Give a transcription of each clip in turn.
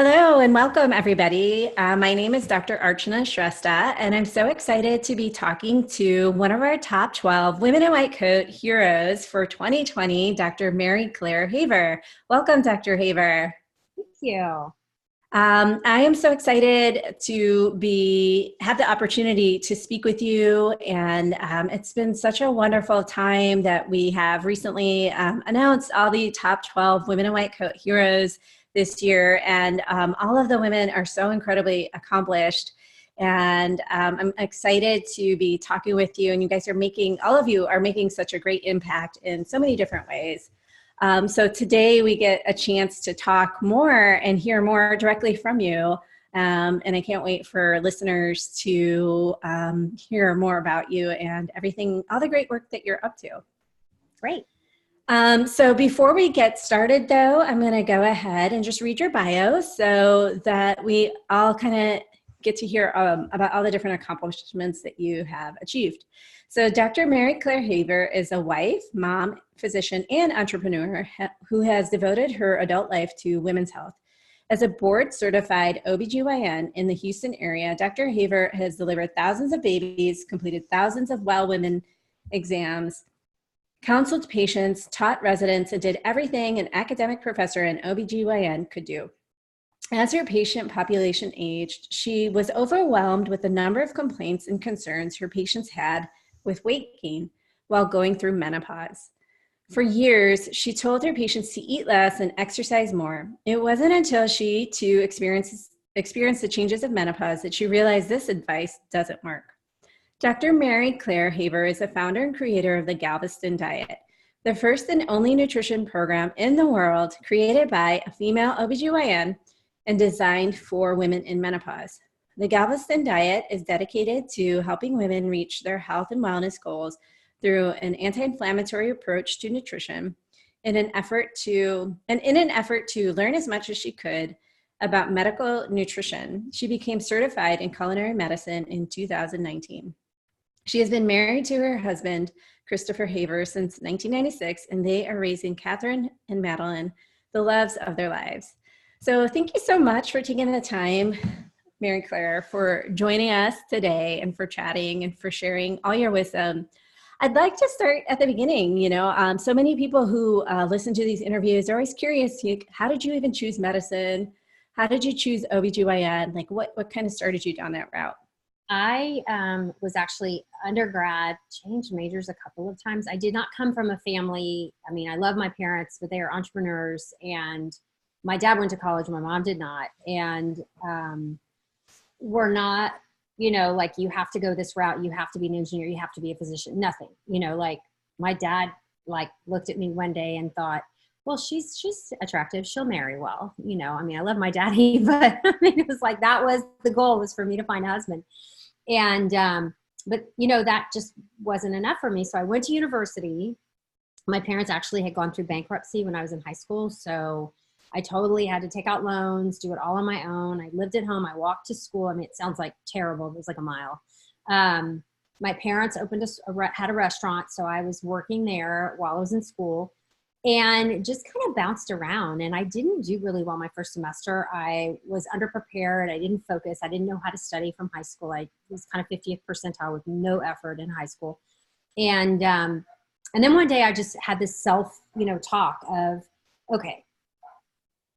Hello and welcome, everybody. My name is Dr. Archana Shrestha, and I'm so excited to be talking to one of our top 12 Women in White Coat heroes for 2020, Dr. Mary Claire Haver. Welcome, Dr. Haver. Thank you. I am so excited to have the opportunity to speak with you, and it's been such a wonderful time that we have recently announced all the top 12 Women in White Coat heroes this year, and all of the women are so incredibly accomplished, and I'm excited to be talking with you, and you guys are all of you are making such a great impact in so many different ways. So today we get a chance to talk more and hear more directly from you. And I can't wait for listeners to hear more about you and everything, all the great work that you're up to. Great. So before we get started, though, I'm going to go ahead and just read your bio so that we all kind of get to hear about all the different accomplishments that you have achieved. So Dr. Mary Claire Haver is a wife, mom, physician, and entrepreneur who has devoted her adult life to women's health. As a board-certified OB GYN in the Houston area, Dr. Haver has delivered thousands of babies, completed thousands of well women exams, counseled patients, taught residents, and did everything an academic professor in OB/GYN could do. As her patient population aged, she was overwhelmed with the number of complaints and concerns her patients had with weight gain while going through menopause. For years, she told her patients to eat less and exercise more. It wasn't until she too experienced the changes of menopause that she realized this advice doesn't work. Dr. Mary Claire Haver is the founder and creator of the Galveston Diet, the first and only nutrition program in the world created by a female OB/GYN and designed for women in menopause. The Galveston Diet is dedicated to helping women reach their health and wellness goals through an anti-inflammatory approach to nutrition in an effort to learn as much as she could about medical nutrition. She became certified in culinary medicine in 2019. She has been married to her husband, Christopher Haver, since 1996, and they are raising Catherine and Madeline, the loves of their lives. So thank you so much for taking the time, Mary Claire, for joining us today and for chatting and for sharing all your wisdom. I'd like to start at the beginning. So many people who listen to these interviews are always curious, how did you even choose medicine? How did you choose OB/GYN? Like what kind of started you down that route? I was actually undergrad, changed majors a couple of times. I did not come from a family. I mean, I love my parents, but they are entrepreneurs, and my dad went to college. My mom did not. And we're not, like you have to go this route. You have to be an engineer. You have to be a physician. Nothing, like my dad, looked at me one day and thought, well, she's attractive. She'll marry well. I love my daddy, but it was like, that was the goal, was for me to find a husband. And, but that just wasn't enough for me. So I went to university. My parents actually had gone through bankruptcy when I was in high school. So I totally had to take out loans, do it all on my own. I lived at home. I walked to school. I mean, it sounds like terrible. It was like a mile. My parents had a restaurant. So I was working there while I was in school, and just kind of bounced around. And I didn't do really well my first semester. I was underprepared. I didn't focus. I didn't know how to study from high school. I was kind of 50th percentile with no effort in high school. And then one day I just had this self, talk of, okay,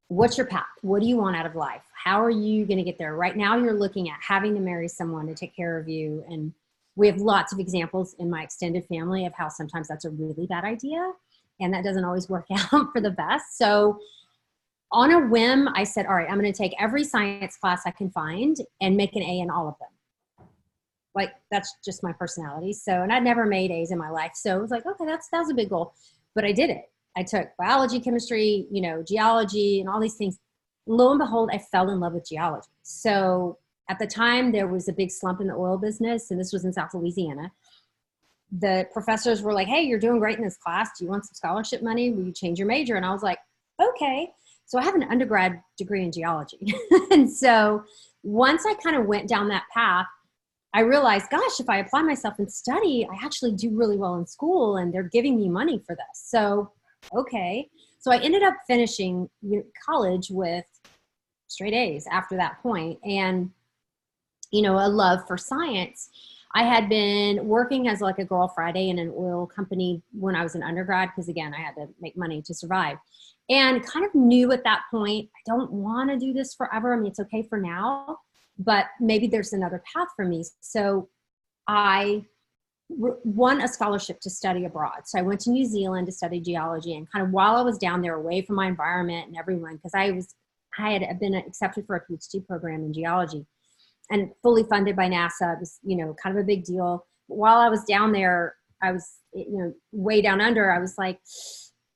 what's your path? What do you want out of life? How are you going to get there? Right now you're looking at having to marry someone to take care of you. And we have lots of examples in my extended family of how sometimes that's a really bad idea. And that doesn't always work out for the best. So on a whim, I said, all right, I'm going to take every science class I can find and make an A in all of them. Like, that's just my personality. So, and I'd never made A's in my life. So it was like, okay, that was a big goal, but I did it. I took biology, chemistry, geology, and all these things. Lo and behold, I fell in love with geology. So at the time, there was a big slump in the oil business, and this was in South Louisiana. The professors were like, hey, you're doing great in this class. Do you want some scholarship money? Will you change your major? And I was like, okay. So I have an undergrad degree in geology. And so once I kind of went down that path, I realized, gosh, if I apply myself and study, I actually do really well in school, and they're giving me money for this. So, okay. So I ended up finishing college with straight A's after that point. And, you know, a love for science. I had been working as like a Girl Friday in an oil company when I was an undergrad, because again, I had to make money to survive, and kind of knew at that point, I don't want to do this forever. I mean, it's okay for now, but maybe there's another path for me. So I won a scholarship to study abroad. So I went to New Zealand to study geology, and kind of while I was down there away from my environment and everyone, because I had been accepted for a PhD program in geology and fully funded by NASA. It was, you know, kind of a big deal. But while I was down there, I was, you know, way down under, I was like,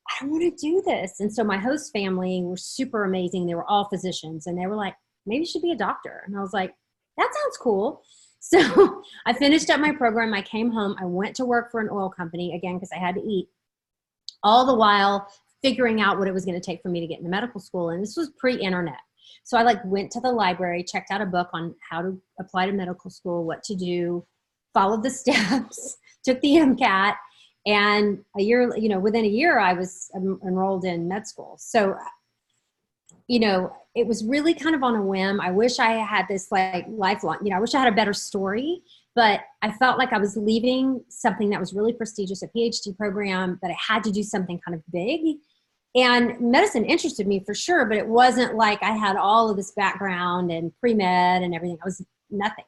I don't want to do this. And so my host family were super amazing. They were all physicians, and they were like, maybe you should be a doctor. And I was like, that sounds cool. So I finished up my program. I came home. I went to work for an oil company again, because I had to eat, all the while figuring out what it was going to take for me to get into medical school. And this was pre-internet. So I like went to the library, checked out a book on how to apply to medical school, what to do, followed the steps, took the MCAT, and a year, you know, within a year I was enrolled in med school. So, you know, it was really kind of on a whim. I wish I had this like lifelong, you know, I wish I had a better story, but I felt like I was leaving something that was really prestigious, a PhD program, that I had to do something kind of big. And medicine interested me for sure, but it wasn't like I had all of this background and pre-med and everything. I was nothing.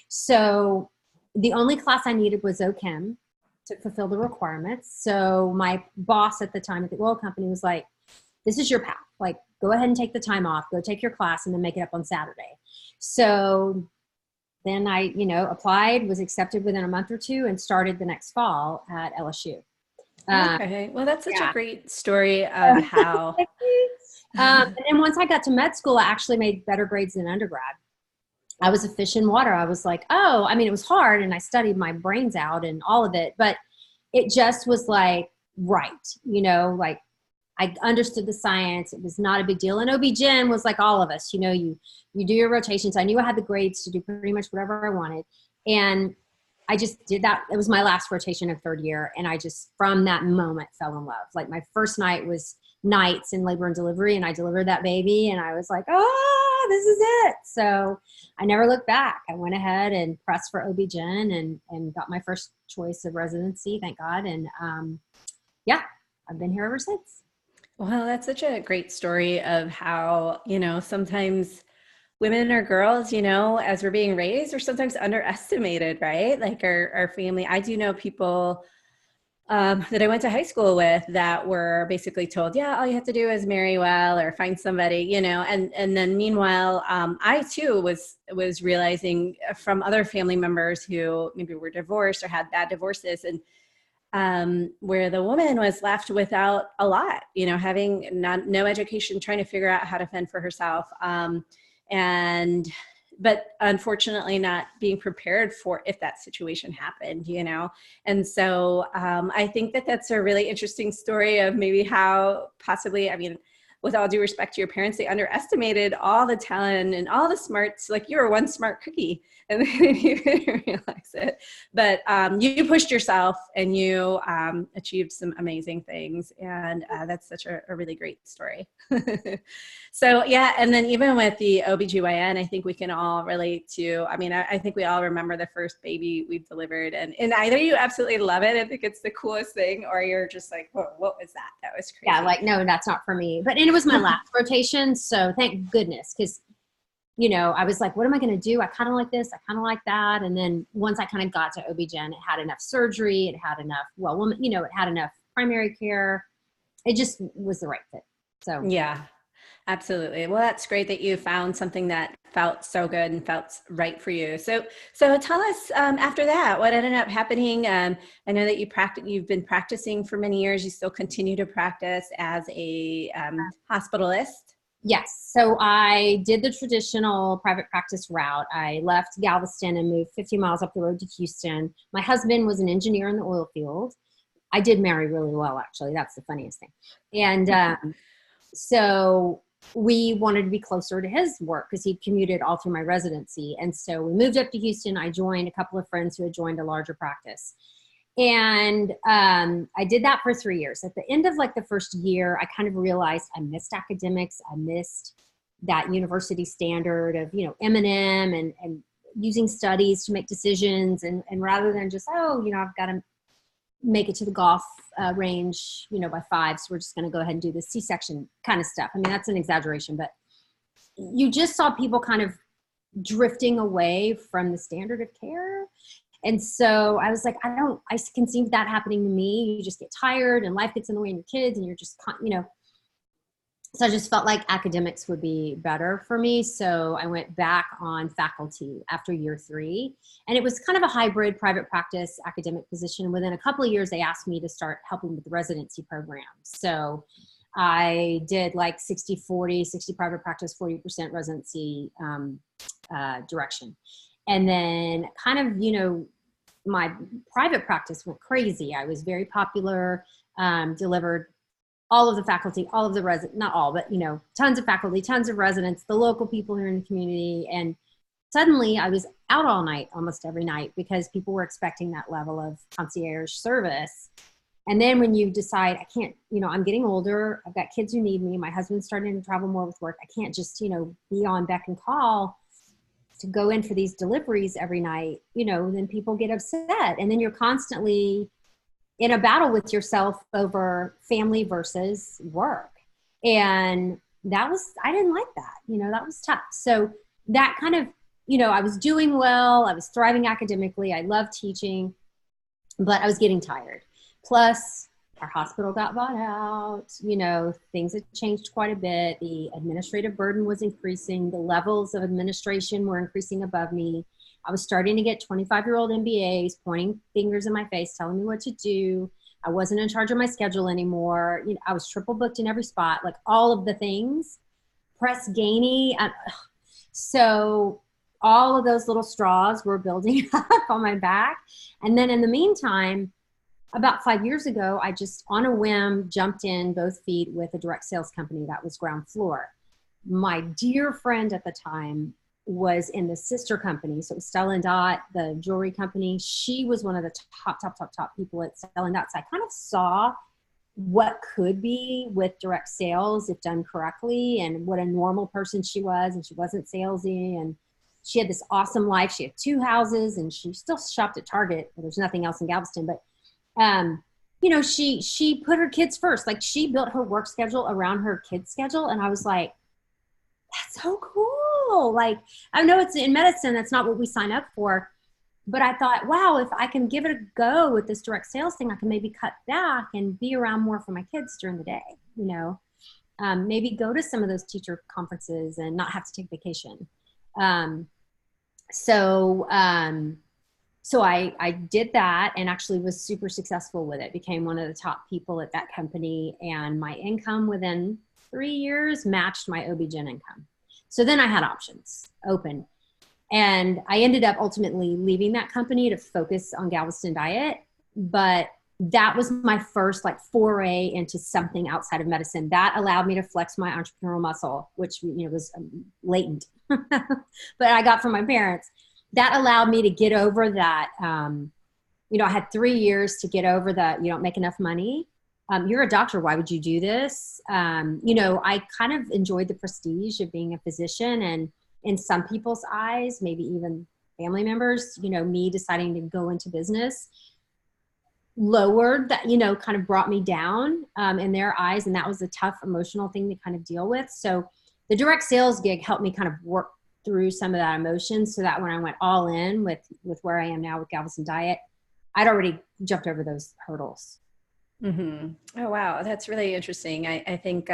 So the only class I needed was OChem to fulfill the requirements. So my boss at the time at the oil company was like, this is your path. Like, go ahead and take the time off, go take your class, and then make it up on Saturday. So then I, you know, applied, was accepted within a month or two, and started the next fall at LSU. Okay. Well, that's such a great story of how. And then once I got to med school, I actually made better grades than undergrad. I was a fish in water. I was like, oh, I mean, it was hard, and I studied my brains out and all of it, but it just was like, right. You know, like I understood the science. It was not a big deal. And OB GYN was like all of us, you know, you do your rotations. I knew I had the grades to do pretty much whatever I wanted. And I just did that. It was my last rotation of third year. And I just, from that moment, fell in love. Like my first night was nights in labor and delivery, and I delivered that baby, and I was like, oh, this is it. So I never looked back. I went ahead and pressed for OB GYN and got my first choice of residency, thank God. And yeah, I've been here ever since. Well, that's such a great story of how, you know, sometimes women or girls, you know, as we're being raised, are sometimes underestimated, right? Like our family. I do know people that I went to high school with that were basically told, yeah, all you have to do is marry well or find somebody, you know, and then meanwhile, I too was realizing from other family members who maybe were divorced or had bad divorces, and where the woman was left without a lot, you know, having no education, trying to figure out how to fend for herself. But unfortunately not being prepared for if that situation happened, you know? And so I think that that's a really interesting story of maybe how possibly, I mean, with all due respect to your parents, they underestimated all the talent and all the smarts. Like, you were one smart cookie and they didn't even realize it. But you pushed yourself and you achieved some amazing things. And that's such a really great story. So yeah, and then even with the OBGYN, I think we can all relate to, I mean, I think we all remember the first baby we've delivered, and either you absolutely love it and think it's the coolest thing, or you're just like, whoa, what was that? That was crazy. Yeah, like, no, that's not for me. And it was my last rotation, so thank goodness, because, you know, I was like, what am I going to do? I kind of like this, I kind of like that. And then once I kind of got to OB-GYN, it had enough surgery, it had enough, you know, it had enough primary care. It just was the right fit. So yeah. Absolutely. Well, that's great that you found something that felt so good and felt right for you. So tell us after that, what ended up happening. I know that you've been practicing for many years. You still continue to practice as a hospitalist. Yes. So I did the traditional private practice route. I left Galveston and moved 50 miles up the road to Houston. My husband was an engineer in the oil field. I did marry really well, actually. That's the funniest thing. And so we wanted to be closer to his work because he commuted all through my residency. And so we moved up to Houston. I joined a couple of friends who had joined a larger practice. And I did that for 3 years. At the end of like the first year, I kind of realized I missed academics. I missed that university standard of, M&M and using studies to make decisions. And rather than just, I've got to make it to the golf range, by 5. So we're just going to go ahead and do the C-section kind of stuff. I mean, that's an exaggeration, but you just saw people kind of drifting away from the standard of care. And so I was like, I can see that happening to me. You just get tired and life gets in the way of your kids and you're just, so I just felt like academics would be better for me. So I went back on faculty after year 3. And it was kind of a hybrid private practice academic position. Within a couple of years, they asked me to start helping with the residency program. So I did like 60-40, 60 private practice, 40% residency direction. And then kind of, my private practice went crazy. I was very popular, delivered all of the faculty, all of the residents, not all, but, tons of faculty, tons of residents, the local people here in the community. And suddenly I was out all night, almost every night, because people were expecting that level of concierge service. And then when you decide, I can't, I'm getting older, I've got kids who need me, my husband's starting to travel more with work, I can't just, be on beck and call to go in for these deliveries every night, then people get upset. And then you're constantly in a battle with yourself over family versus work. And I didn't like that, that was tough. So that kind of, I was doing well, I was thriving academically, I loved teaching, but I was getting tired. Plus our hospital got bought out, things had changed quite a bit. The administrative burden was increasing. The levels of administration were increasing above me. I was starting to get 25-year-old MBAs pointing fingers in my face, telling me what to do. I wasn't in charge of my schedule anymore. I was triple booked in every spot, like all of the things. Press Ganey. So all of those little straws were building up on my back. And then in the meantime, about 5 years ago, I just on a whim jumped in both feet with a direct sales company that was ground floor. My dear friend at the time was in the sister company. So it was Stella & Dot, the jewelry company. She was one of the top people at Stella & Dot. So I kind of saw what could be with direct sales if done correctly and what a normal person she was. And she wasn't salesy and she had this awesome life. She had 2 houses and she still shopped at Target. There's nothing else in Galveston, but she put her kids first. Like she built her work schedule around her kids' schedule. And I was like, that's so cool. Like, I know it's in medicine, that's not what we sign up for, but I thought, wow, if I can give it a go with this direct sales thing, I can maybe cut back and be around more for my kids during the day, maybe go to some of those teacher conferences and not have to take vacation. So I did that and actually was super successful with it, became one of the top people at that company. And my income within 3 years matched my OB GYN income. So then I had options open. And I ended up ultimately leaving that company to focus on Galveston Diet. But that was my first foray into something outside of medicine. That allowed me to flex my entrepreneurial muscle, which was latent, but I got from my parents. That allowed me to get over that. I had 3 years to get over that. You don't make enough money. You're a doctor. Why would you do this? I kind of enjoyed the prestige of being a physician, and in some people's eyes, maybe even family members, me deciding to go into business lowered that, kind of brought me down in their eyes. And that was a tough emotional thing to kind of deal with. So the direct sales gig helped me kind of work through some of that emotion so that when I went all in with where I am now with Galveston Diet, I'd already jumped over those hurdles. Mm-hmm. Oh, wow. That's really interesting. I think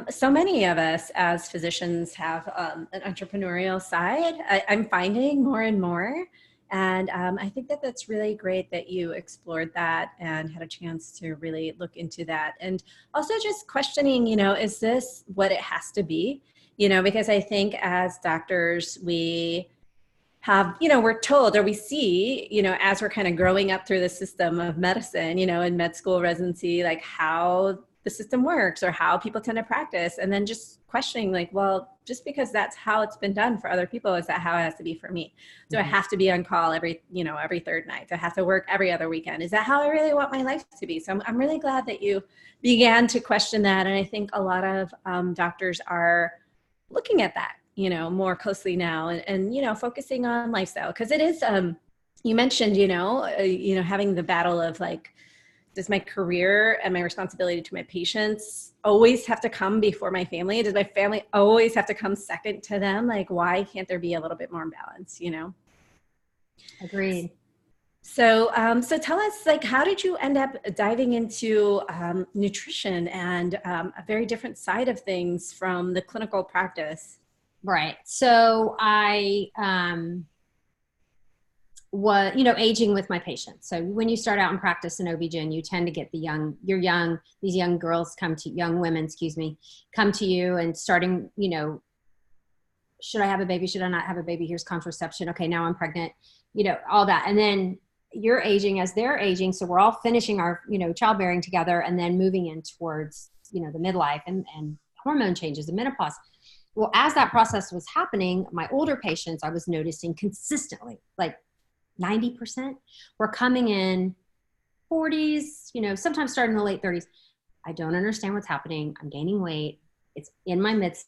so many of us as physicians have an entrepreneurial side. I'm finding more and more. And I think that that's really great that you explored that and had a chance to really look into that. And also just questioning, is this what it has to be? Because I think as doctors, we have, we're told or we see, as we're kind of growing up through the system of medicine, in med school residency, like how the system works or how people tend to practice. And then just questioning well, just because that's how it's been done for other people, is that how it has to be for me? Do I have to be on call every third night? Do I have to work every other weekend? Is that how I really want my life to be? So I'm really glad that you began to question that. And I think a lot of doctors are looking at that, more closely now, and focusing on lifestyle. Cause it is, you mentioned, having the battle of like, does my career and my responsibility to my patients always have to come before my family? Does my family always have to come second to them? Like, why can't there be a little bit more balance, Agreed. So, so tell us, like, how did you end up diving into nutrition and a very different side of things from the clinical practice? Right. So I was, aging with my patients. So when you start out in practice in OB-GYN, you tend to get these young girls young women, come to you and starting, should I have a baby? Should I not have a baby? Here's contraception. Okay, now I'm pregnant, all that. And then you're aging as they're aging. So we're all finishing our, childbearing together and then moving in towards, the midlife and hormone changes and menopause. Well, as that process was happening, my older patients, I was noticing consistently, like 90% were coming in 40s, sometimes starting in the late 30s. I don't understand what's happening. I'm gaining weight. It's in my midsection.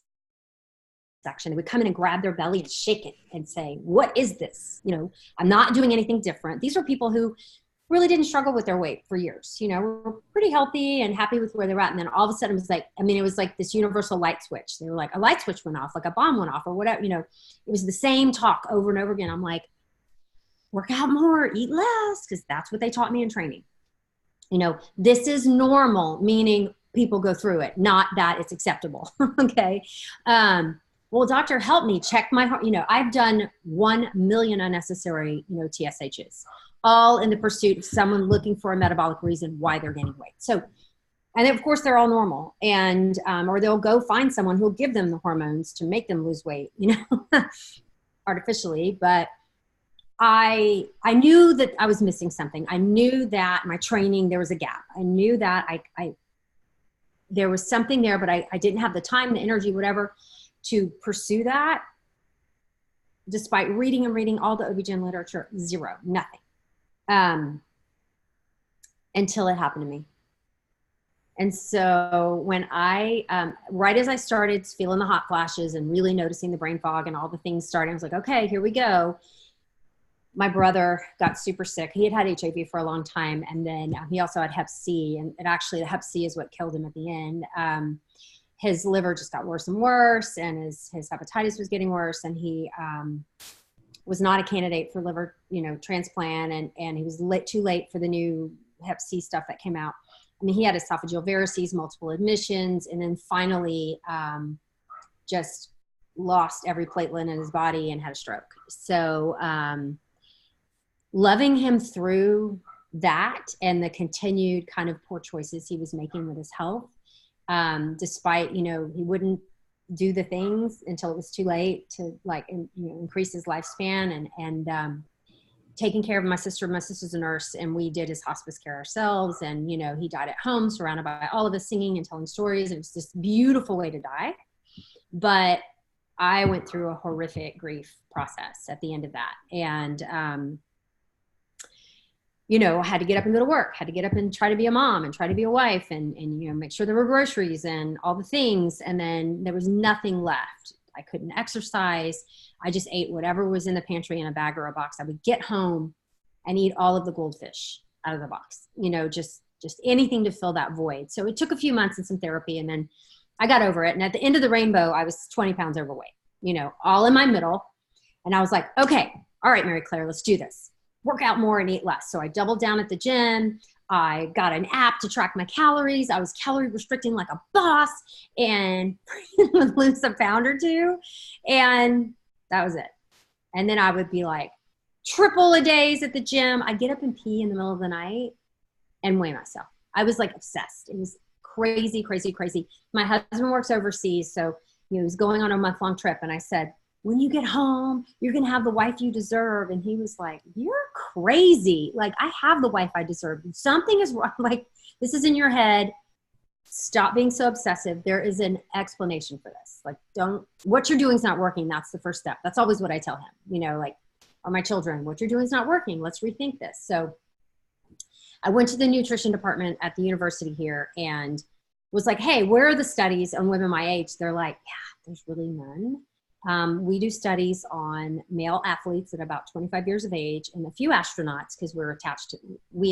They would come in and grab their belly and shake it and say, what is this? I'm not doing anything different. These are people who really didn't struggle with their weight for years, were pretty healthy and happy with where they were at. And then all of a sudden it was like this universal light switch. They were like, a light switch went off, like a bomb went off or whatever, it was the same talk over and over again. I'm like, work out more, eat less, because that's what they taught me in training. This is normal, meaning people go through it, not that it's acceptable. Okay. Well, doctor, help me check my heart. I've done 1 million unnecessary, TSHs, all in the pursuit of someone looking for a metabolic reason why they're gaining weight. So, and of course they're all normal, and, or they'll go find someone who'll give them the hormones to make them lose weight, artificially. But I knew that I was missing something. I knew that my training, there was a gap. I knew that there was something there, but I didn't have the time, the energy, whatever, to pursue that. Despite reading all the OB-GYN literature, zero, nothing. Until it happened to me. And so when right as I started feeling the hot flashes and really noticing the brain fog and all the things starting, I was like, okay, here we go. My brother got super sick. He had HIV for a long time. And then he also had Hep C. And the Hep C is what killed him at the end. His liver just got worse and worse, and his hepatitis was getting worse. And he was not a candidate for liver, transplant. And he was too late for the new Hep C stuff that came out. I mean, he had esophageal varices, multiple admissions, and then finally just lost every platelet in his body and had a stroke. So loving him through that and the continued kind of poor choices he was making with his health, despite, he wouldn't do the things until it was too late to increase his lifespan, and taking care of my sister. My sister's a nurse, and we did his hospice care ourselves. And, he died at home surrounded by all of us singing and telling stories. It was this beautiful way to die. But I went through a horrific grief process at the end of that. And, I had to get up and go to work, had to get up and try to be a mom and try to be a wife and make sure there were groceries and all the things. And then there was nothing left. I couldn't exercise. I just ate whatever was in the pantry in a bag or a box. I would get home and eat all of the goldfish out of the box, just anything to fill that void. So it took a few months and some therapy, and then I got over it. And at the end of the rainbow, I was 20 pounds overweight, all in my middle. And I was like, okay, all right, Mary Claire, let's do this. Work out more and eat less. So I doubled down at the gym. I got an app to track my calories. I was calorie restricting like a boss and would lose a pound or two. And that was it. And then I would be like triple a days at the gym. I'd get up and pee in the middle of the night and weigh myself. I was like obsessed. It was crazy, crazy, crazy. My husband works overseas. So he was going on a month-long trip. And I said, when you get home, you're going to have the wife you deserve. And he was like, you're crazy. Like, I have the wife I deserve. Something is wrong. Like, this is in your head. Stop being so obsessive. There is an explanation for this. Like, what you're doing is not working. That's the first step. That's always what I tell him, or my children, what you're doing is not working. Let's rethink this. So I went to the nutrition department at the university here, and was like, hey, where are the studies on women my age? They're like, yeah, there's really none. We do studies on male athletes at about 25 years of age and a few astronauts, because we're attached to,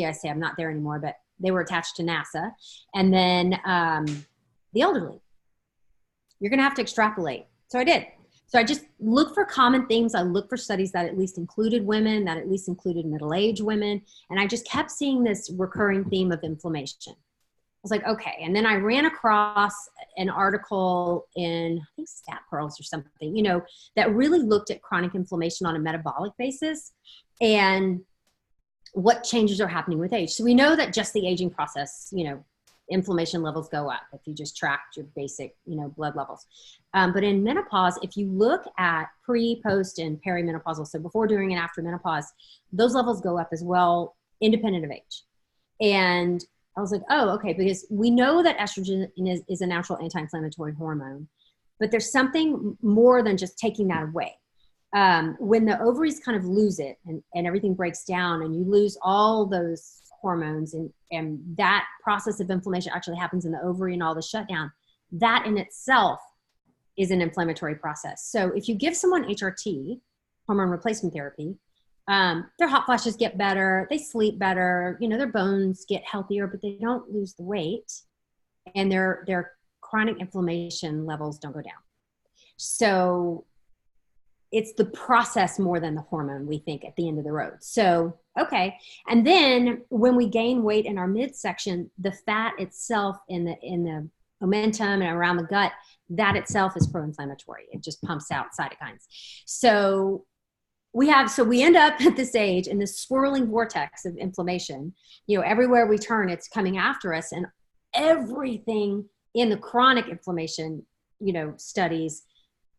I say I'm not there anymore, but they were attached to NASA. And then the elderly. You're going to have to extrapolate. So I did. So I just looked for common themes. I looked for studies that at least included women, that at least included middle-aged women. And I just kept seeing this recurring theme of inflammation. I was like, okay. And then I ran across an article in, I think, Stat Pearls or something, you know, that really looked at chronic inflammation on a metabolic basis and what changes are happening with age. So we know that just the aging process, you know, inflammation levels go up if you just tracked your basic, you know, blood levels. But in menopause, if you look at pre, post, and peri-menopausal, so before, during, and after menopause, those levels go up as well, independent of age. And I was like, oh, okay, because we know that estrogen is a natural anti-inflammatory hormone, but there's something more than just taking that away. When the ovaries kind of lose it and everything breaks down and you lose all those hormones and that process of inflammation actually happens in the ovary and all the shutdown, that in itself is an inflammatory process. So if you give someone HRT, hormone replacement therapy, their hot flashes get better, they sleep better, you know, their bones get healthier, but they don't lose the weight, and their chronic inflammation levels don't go down. So it's the process more than the hormone, we think, at the end of the road. So, okay. And then when we gain weight in our midsection, the fat itself in the omentum and around the gut, that itself is pro-inflammatory. It just pumps out cytokines. So we end up at this age in this swirling vortex of inflammation. You know, everywhere we turn, it's coming after us, and everything in the chronic inflammation, you know, studies,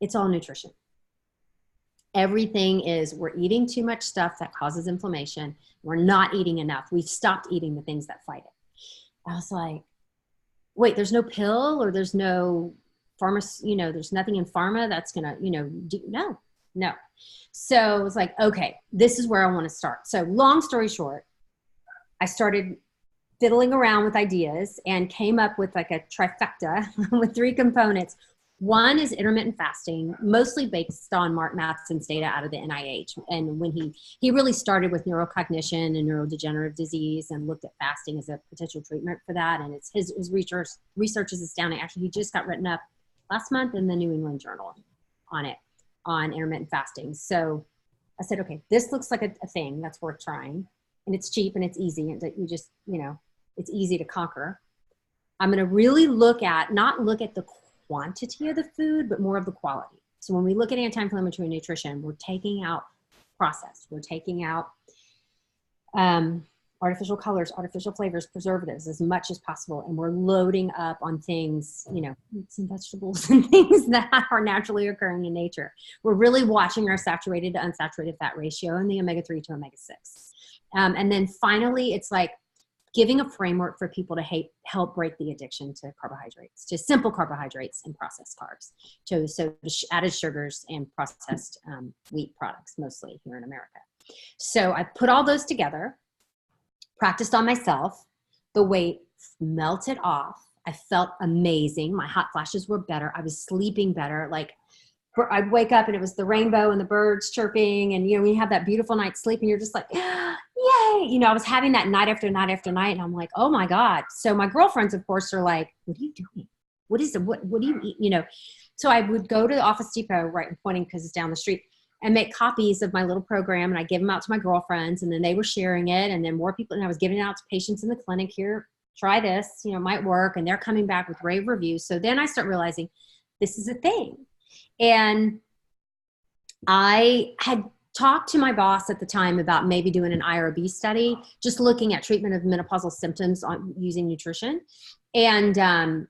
it's all nutrition. Everything is, we're eating too much stuff that causes inflammation. We're not eating enough. We've stopped eating the things that fight it. I was like, wait, there's no pill, or there's no pharma, you know, there's nothing in pharma that's going to, you know, no. So I was like, okay, this is where I want to start. So long story short, I started fiddling around with ideas and came up with like a trifecta with 3 components. One is intermittent fasting, mostly based on Mark Matson's data out of the NIH. And when he really started with neurocognition and neurodegenerative disease and looked at fasting as a potential treatment for that. And it's his research is astounding. Actually, he just got written up last month in the New England Journal on it, on intermittent fasting. So I said, okay, this looks like a thing that's worth trying. And it's cheap and it's easy. And you just, you know, it's easy to conquer. I'm going to really not look at the quantity of the food, but more of the quality. So when we look at anti-inflammatory nutrition, we're taking out processed, we're taking out artificial colors, artificial flavors, preservatives as much as possible. And we're loading up on things, you know, fruits and vegetables and things that are naturally occurring in nature. We're really watching our saturated to unsaturated fat ratio and the omega-3 to omega-6. And then finally, it's like giving a framework for people to help break the addiction to carbohydrates, to simple carbohydrates and processed carbs, so added sugars and processed wheat products, mostly here in America. So I put all those together, practiced on myself. The weight melted off. I felt amazing. My hot flashes were better. I was sleeping better. Like, I'd wake up and it was the rainbow and the birds chirping, and, you know, when you have that beautiful night's sleep and you're just like, yay. You know, I was having that night after night after night, and I'm like, oh my God. So my girlfriends, of course, are like, what are you doing? What is it? What do you eat? You know? So I would go to the Office Depot, right, and pointing because it's down the street, and make copies of my little program, and I give them out to my girlfriends, and then they were sharing it, and then more people, and I was giving it out to patients in the clinic. Here, try this, you know, it might work. And they're coming back with rave reviews. So then I start realizing this is a thing. And I had talked to my boss at the time about maybe doing an IRB study, just looking at treatment of menopausal symptoms on using nutrition. And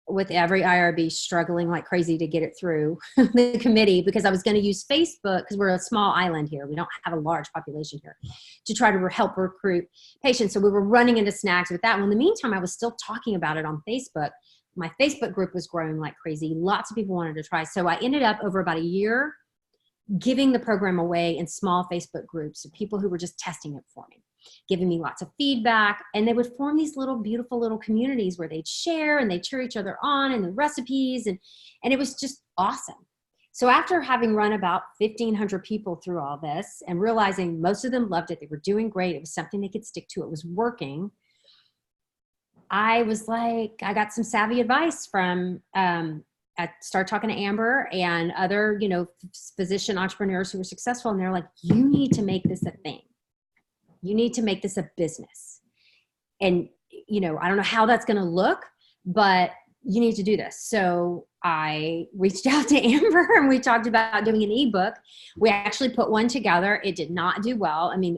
with every IRB struggling like crazy to get it through the committee, because I was going to use Facebook, because we're a small island here. We don't have a large population here, to try to help recruit patients. So we were running into snags with that. Well, in the meantime, I was still talking about it on Facebook. My Facebook group was growing like crazy. Lots of people wanted to try. So I ended up over about a year giving the program away in small Facebook groups of people who were just testing it for me, giving me lots of feedback. And they would form these little, beautiful little communities where they'd share and they'd cheer each other on and the recipes. And it was just awesome. So after having run about 1,500 people through all this and realizing most of them loved it, they were doing great, it was something they could stick to, it was working, I was like, I got some savvy advice from, I started talking to Amber and other, physician entrepreneurs who were successful. And they're like, you need to make this a thing. You need to make this a business. And, I don't know how that's going to look, but you need to do this. So I reached out to Amber and we talked about doing an ebook. We actually put one together. It did not do well. I mean,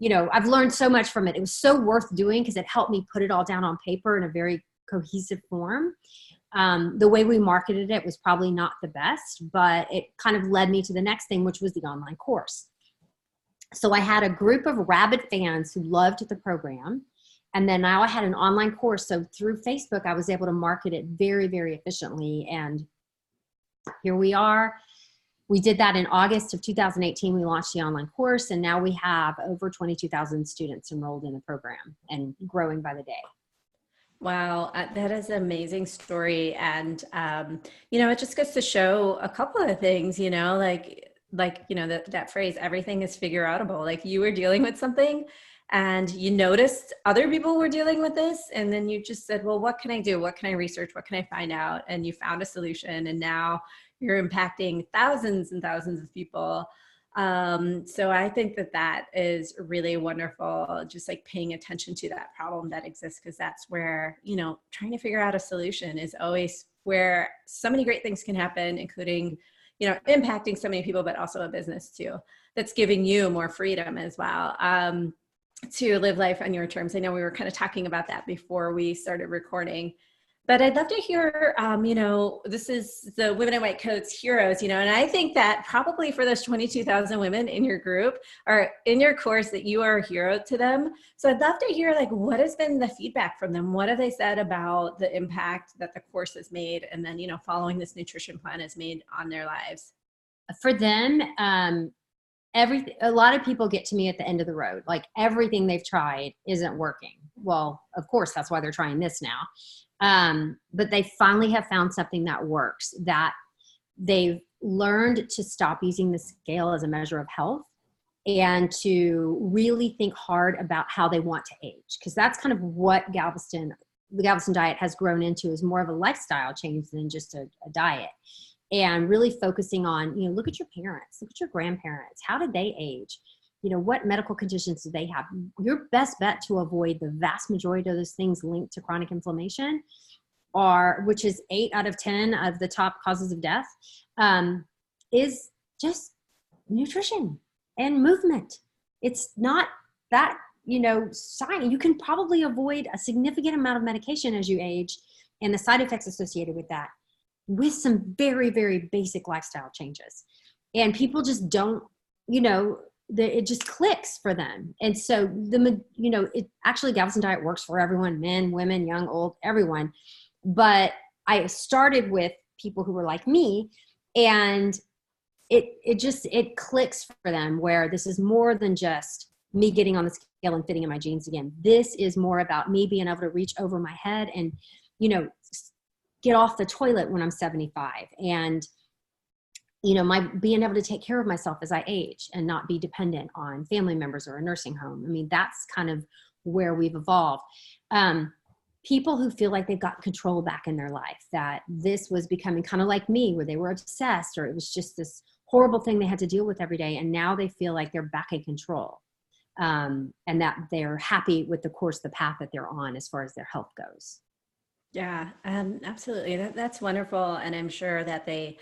I've learned so much from it. It was so worth doing because it helped me put it all down on paper in a very cohesive form. The way we marketed it was probably not the best, but it kind of led me to the next thing, which was the online course. So I had a group of rabid fans who loved the program. And then now I had an online course. So through Facebook, I was able to market it very, very efficiently. And here we are. We did that in August of 2018. We launched the online course, and now we have over 22,000 students enrolled in the program and growing by the day. Wow, that is an amazing story. And, it just goes to show a couple of things, that phrase, everything is figure outable. Like, you were dealing with something and you noticed other people were dealing with this. And then you just said, well, what can I do? What can I research? What can I find out? And you found a solution, and now you're impacting thousands and thousands of people. So I think that is really wonderful, just like paying attention to that problem that exists, because that's where, trying to figure out a solution is always where so many great things can happen, including, impacting so many people, but also a business too, that's giving you more freedom as well, to live life on your terms. I know we were kind of talking about that before we started recording. But I'd love to hear, this is the Women in White Coats Heroes, and I think that probably for those 22,000 women in your group or in your course, that you are a hero to them. So I'd love to hear, what has been the feedback from them? What have they said about the impact that the course has made, and then, following this nutrition plan has made on their lives? For them, a lot of people get to me at the end of the road. Like, everything they've tried isn't working. Well, of course, that's why they're trying this now. But they finally have found something that works, that they've learned to stop using the scale as a measure of health and to really think hard about how they want to age. Because that's kind of what the Galveston Diet has grown into, is more of a lifestyle change than just a diet. And really focusing on, look at your parents, look at your grandparents. How did they age? What medical conditions do they have? Your best bet to avoid the vast majority of those things linked to chronic inflammation, which is 8 out of 10 of the top causes of death, is just nutrition and movement. It's not that, science. You can probably avoid a significant amount of medication as you age and the side effects associated with that, with some very, very basic lifestyle changes. And people just don't, it just clicks for them. And so actually Galveston Diet works for everyone, men, women, young, old, everyone. But I started with people who were like me, and it clicks for them, where this is more than just me getting on the scale and fitting in my jeans again. This is more about me being able to reach over my head and, get off the toilet when I'm 75, and my being able to take care of myself as I age and not be dependent on family members or a nursing home. I mean, that's kind of where we've evolved. People who feel like they've got control back in their life, that this was becoming kind of like me, where they were obsessed, or it was just this horrible thing they had to deal with every day. And now they feel like they're back in control, and that they're happy with the path that they're on as far as their health goes. Yeah, absolutely. That's wonderful. And I'm sure that they,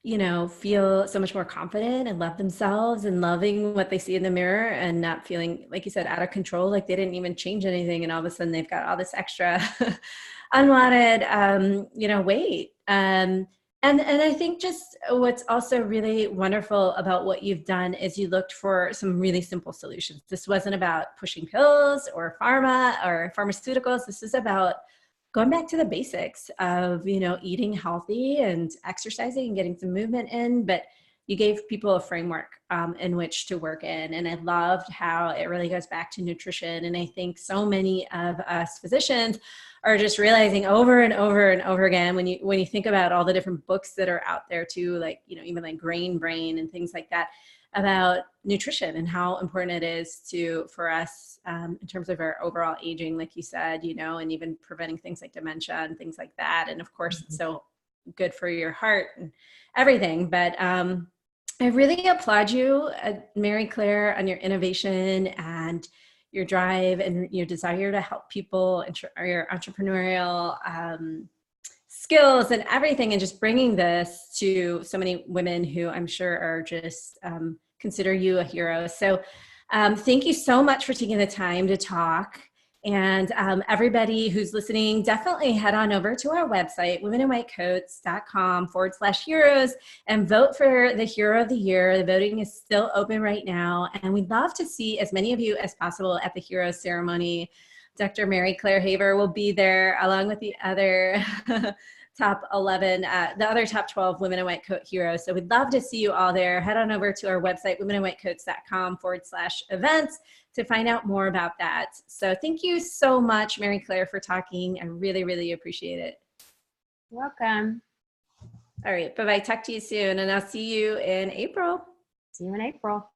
feel so much more confident and love themselves and loving what they see in the mirror, and not feeling, like you said, out of control, like they didn't even change anything. And all of a sudden they've got all this extra unwanted, weight. And I think just what's also really wonderful about what you've done is you looked for some really simple solutions. This wasn't about pushing pills or pharma or pharmaceuticals. This is about going back to the basics of, eating healthy and exercising and getting some movement in, but you gave people a framework in which to work in. And I loved how it really goes back to nutrition. And I think so many of us physicians are just realizing over and over and over again, when you think about all the different books that are out there too, like, you know, even like Grain Brain and things like that, about nutrition and how important it is for us in terms of our overall aging, like you said, you know, and even preventing things like dementia and things like that. And of course, it's so good for your heart and everything. But I really applaud you, Mary Claire, on your innovation and your drive and your desire to help people, your entrepreneurial skills and everything, and just bringing this to so many women who I'm sure are just consider you a hero. So thank you so much for taking the time to talk. And everybody who's listening, definitely head on over to our website, womeninwhitecoats.com/heroes, and vote for the Hero of the Year. The voting is still open right now. And we'd love to see as many of you as possible at the Heroes ceremony. Dr. Mary Claire Haver will be there along with the other top 11, the other top 12 Women in White Coat heroes. So we'd love to see you all there. Head on over to our website, womeninwhitecoats.com/events to find out more about that. So thank you so much, Mary Claire, for talking. I really, really appreciate it. Welcome. All right, bye-bye. Talk to you soon, and I'll see you in April. See you in April.